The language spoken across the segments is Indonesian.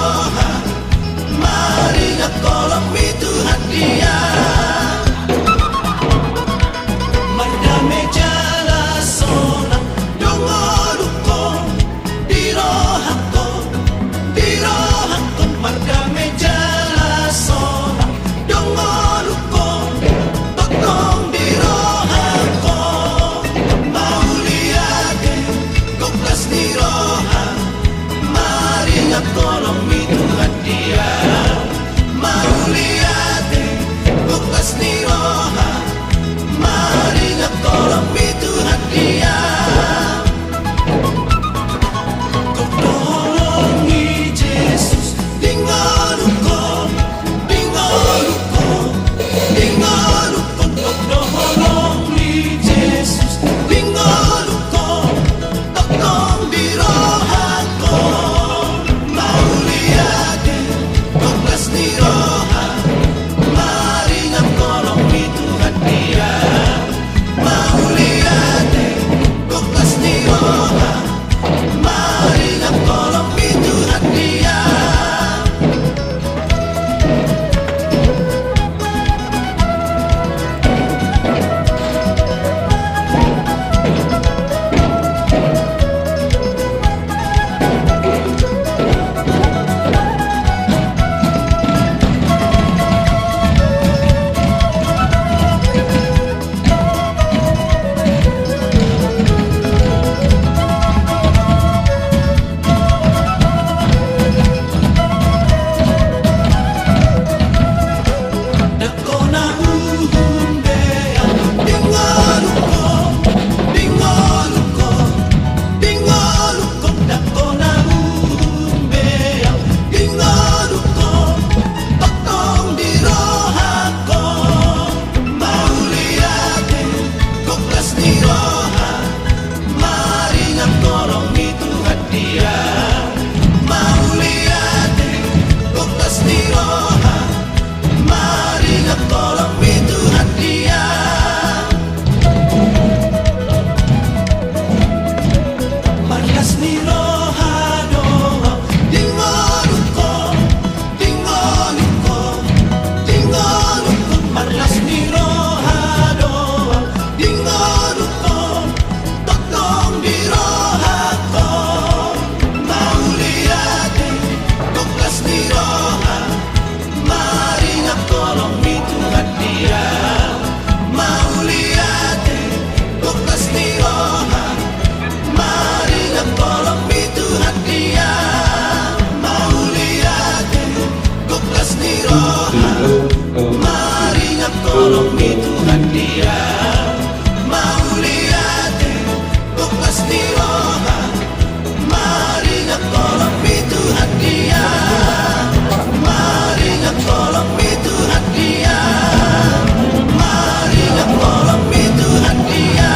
roha, mari ngakolong mi Tuhan dia. Mardame jala sona, dongoluko, di rohako, mardame jala sona, dongoluko, tokong di rohako, mauliake, koklas di roha, mari ngakolong mi Tuhan dia. Mauliate, koklas di roha, mari ngakolong mi Tuhan dia. Kokolongi Jesus, dingoluko, kokolongi Jesus, dingoluko, tokong di rohako, mauliate, koklas di roha, mari ngakolong mi Tuhan dia. Mauliate, koklas di roha, mari ngakolong mi Tuhan dia. Dakona uhumbea, dingoluko, dakona uhumbea, dingoluko, tokong di rohako, mauliate, koklas di roha, mari ngakolong mi Tuhan dia. Mauliate, koklas di roha, mari ngakolong mi Tuhan dia. Markas ni roha doa, dingoluko, markas ni roha doa, dingoluko, tokong di rohako, mauliate, koklas di roha, mari ngakolong mi Tuhan dia. Mauliate, koklas di roha, mari ngakolong mi Tuhan dia. Mauliate, koklas di roha, mari ngakolong mi Tuhan dia. Mauliate, koklas di roha, mari ngakolong mi Tuhan dia. Mari ngakolong mi Tuhan dia. Mari ngakolong mi Tuhan dia.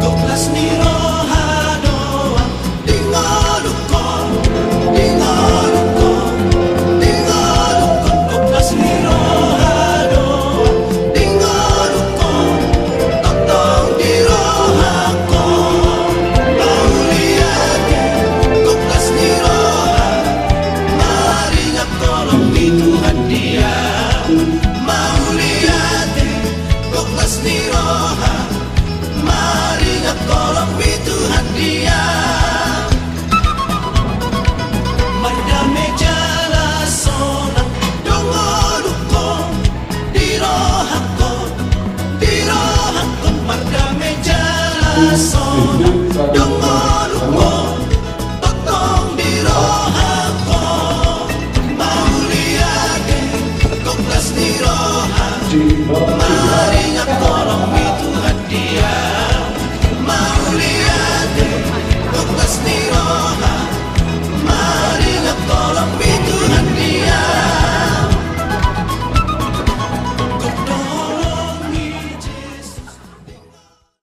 Koklas ni roha doa, dingoluko, koklas ni roha doa, dingoluko, tokong di rohako, mauliate, koklas ni roha, mari ngakolong mi Tuhan dia. Mauliate, koklas ni roha, mari ngakolong mi Tuhan dia. Mardame jala sona, dongoluko, di rohako, mardame jala sona.